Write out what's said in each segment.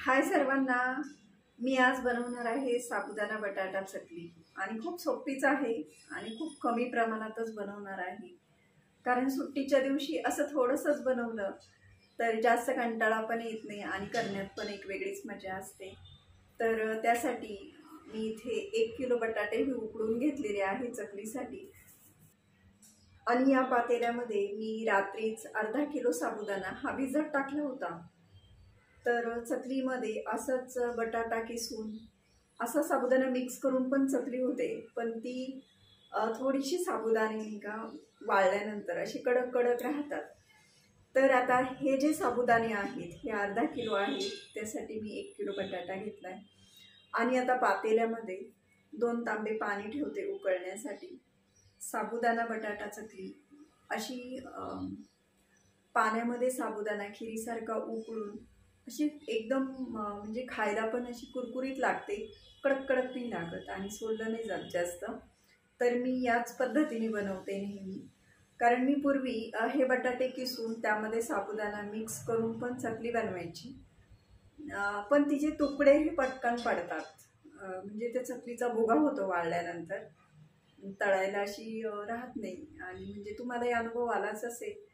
हाय सर्वांना, मी आज बनवणार आहे साबुदाणा बटाटा चकली आणि खूप सोपीच आहे आणि खूप कमी प्रमाणातच बनवणार आहे. कारण सुट्टीच्या दिवशी असं थोडंसंच बनवलं तर जास्त कंटाळा पण येत नाही आणि करण्यात पण एक वेगळीच मजा असते. तर त्यासाठी मी इथे 1 किलो बटाटे ही उकडून घेतलेले आहे चकलीसाठी. आणि या पातेल्यामध्ये मी रात्रीच अर्धा किलो साबुदाणा हा भिजत टाकला होता. तर चकलीमध्ये असंच बटाटा किसून असा साबुदाणा मिक्स करून पण चकली होते, पण ती थोडीशी साबुदाणे नाही का वाळल्यानंतर अशी कडक कडक राहतात. तर आता हे जे साबुदाणे आहेत हे अर्धा किलो आहेत, त्यासाठी मी 1 किलो बटाटा घेतला आहे. आणि आता पातेल्यामध्ये 2 तांबे पाणी ठेवते उकळण्यासाठी. साबुदाणा बटाटा चकली अशी पाण्यामध्ये साबुदाणा खिरीसारखा उकळून अशी एकदम म्हणजे खायला पण अशी कुरकुरीत लागते, कडक कडक नाही लागत आणि सोडलं नाही जात जास्त. तर मी याच पद्धतीने बनवते नेहमी. कारण मी पूर्वी हे बटाटे किसून त्यामध्ये साबुदाणा मिक्स करून पण चकली बनवायची, पण तिचे तुकडे हे पटकन पडतात. म्हणजे त्या चकलीचा भुगा होतो वाळल्यानंतर, तळायला अशी राहत नाही. आणि म्हणजे तुम्हाला अनुभव आलाच असेल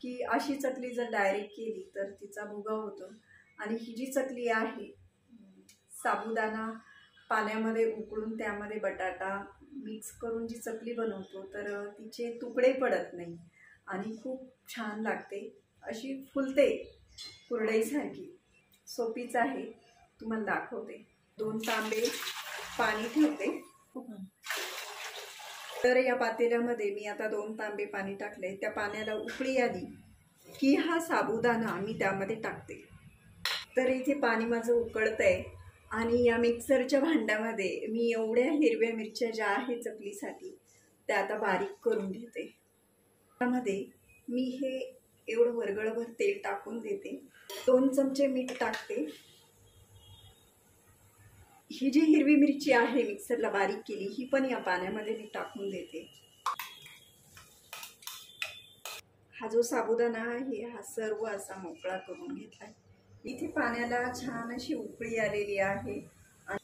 की अशी चकली जर डायरेक्ट केली तर तिचा भुगा होतो. आणि ही जी चकली आहे साबुदाणा पाण्यामध्ये उकळून त्यामध्ये बटाटा मिक्स करून जी चकली बनवतो तर तिचे तुकडे पडत नाही आणि खूप छान लागते, अशी फुलते कुरडईसारखी. सोपीच आहे, तुम्हाला दाखवते. 2 तांबे पाणी ठेवते. तर या पातेल्यामध्ये मी आता 2 तांबे पाणी टाकले. त्या पाण्याला उकळी आली की हा साबुदाणा मी त्यामध्ये टाकते. तर इथे पाणी माझं उकळतंय आणि या मिक्सरच्या भांड्यामध्ये मी एवढ्या हिरव्या मिरच्या ज्या आहेत चकलीसाठी त्या आता बारीक करून घेते. त्यामध्ये मी हे एवढं वरगळभर तेल टाकून देते. 2 चमचे मीठ टाकते. ही जी हिरवी मिरची आहे मिक्सरला बारीक केली ही पण या पाण्यामध्ये मी टाकून देते. हा जो साबुदाणा आहे हा सर्व असा मोकळा करून घेतला. इथे पाण्याला छान अशी उकळी आलेली आहे.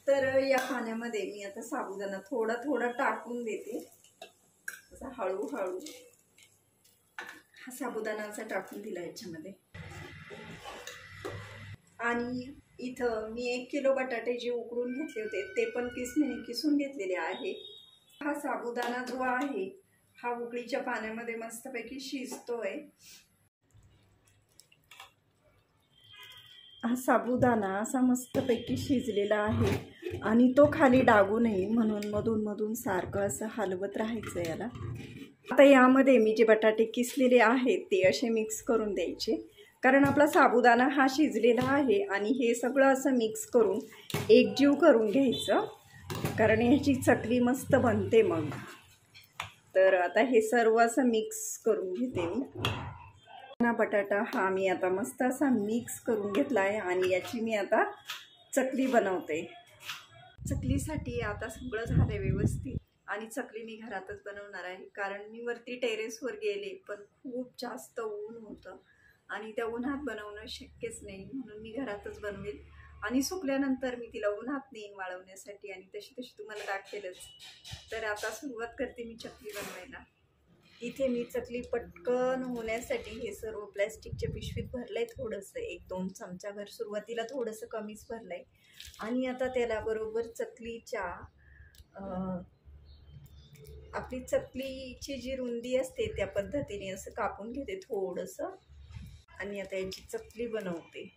तर या पाण्यामध्ये मी आता साबुदाणा थोडा थोडा टाकून देते, असा हळूहळू. हा साबुदाणा असा टाकून दिला याच्यामध्ये. आणि इथं मी 1 किलो बटाटे जे उकडून घेतले होते ते पण किसून घेतलेले आहे. हा साबुदाणा जो आहे हा उकळीच्या पाण्यामध्ये मस्तपैकी शिजतोय. हा साबुदाणा असा मस्तपैकी शिजलेला आहे आणि तो खाली डागू नये म्हणून मधून मधून सारखं असं हलवत राहायचं याला. आता यामध्ये मी जे बटाटे किसलेले आहेत ते असे मिक्स करून द्यायचे, कारण आपला साबुदाणा हा शिजलेला आहे. आणि हे सगळं असं मिक्स करून एकजीव करून घ्यायचं, कारण ह्याची चकली मस्त बनते मग. तर आता हे सर्व असं मिक्स करून घेते मी. बटाटा हा मी आता मस्त असा मिक्स करून घेतला आहे आणि याची मी आता चकली बनवते. चकलीसाठी आता सगळं झालं व्यवस्थित आणि चकली मी घरातच बनवणार आहे. कारण मी वरती टेरेसवर गेले पण खूप जास्त ऊन होतं आणि त्या उन्हात बनवणं शक्यच नाही, म्हणून मी घरातच बनवेल. आणि सुकल्यानंतर मी तिला उन्हात नेईन वाळवण्यासाठी आणि तशी तुम्हाला दाखवेलच. तर आता सुरुवात करते मी चकली बनवायला. इथे मी चकली पटकन होण्यासाठी हे सर्व प्लॅस्टिकच्या पिशवीत भरलंय थोडंसं, 1-2 चमचाभर. सुरुवातीला थोडंसं कमीच भरलंय. आणि आता त्याला बरोबर चकलीच्या आपली चकलीची जी रुंदी असते त्या पद्धतीने असं कापून घेते थोडंसं आणि आता याची चकली बनवते.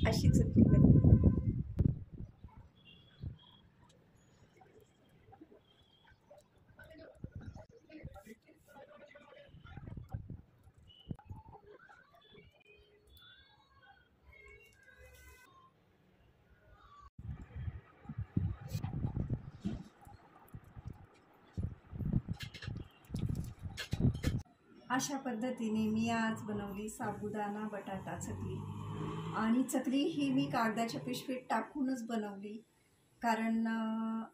अशी चकली बनते. अशा पद्धतीने मी आज बनवली साबुदाणा बटाटा चकली. आणि चकली ही मी कागदाच्या पिशवीत टाकूनच बनवली, कारण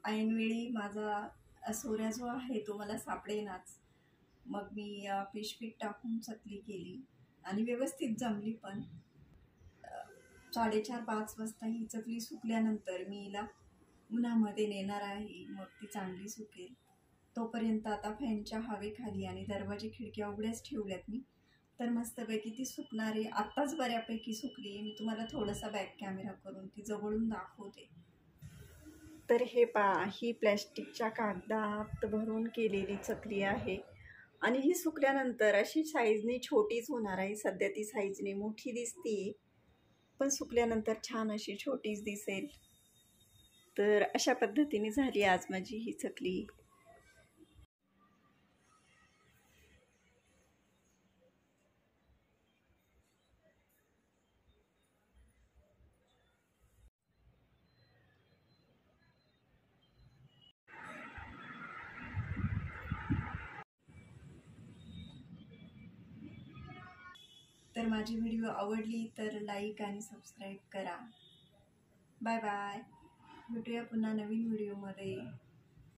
ऐनवेळी माझा सोऱ्या जो आहे तो मला सापडेनाच. मग मी पिशवीत टाकून चकली केली आणि व्यवस्थित जमली पण. 4:30-5 वाजता ही चकली सुकल्यानंतर मी हिला उन्हामध्ये नेणार आहे, मग ती चांगली सुकेल. तोपर्यंत आता फॅनच्या हवेखाली आणि दरवाजे खिडक्या उघड्याच ठेवल्यात मी, तर मस्तपैकी ती सुकणार आहे. आत्ताच बऱ्यापैकी सुकली आहे. मी तुम्हाला थोडासा बॅक कॅमेरा करून ती जवळून दाखवते. तर हे पहा, ही प्लॅस्टिकच्या कागदात भरून केलेली चकली आहे आणि ही सुकल्यानंतर अशी साईजने छोटीच होणार आहे. सध्या ती साईजने मोठी दिसते, पण सुकल्यानंतर छान अशी छोटीच दिसेल. तर अशा पद्धतीने झाली आज माझी ही चकली. तर माझी व्हिडिओ आवडली तर लाईक आणि सबस्क्राईब करा. Bye bye. भेटूया पुन्हा नवीन व्हिडिओमध्ये.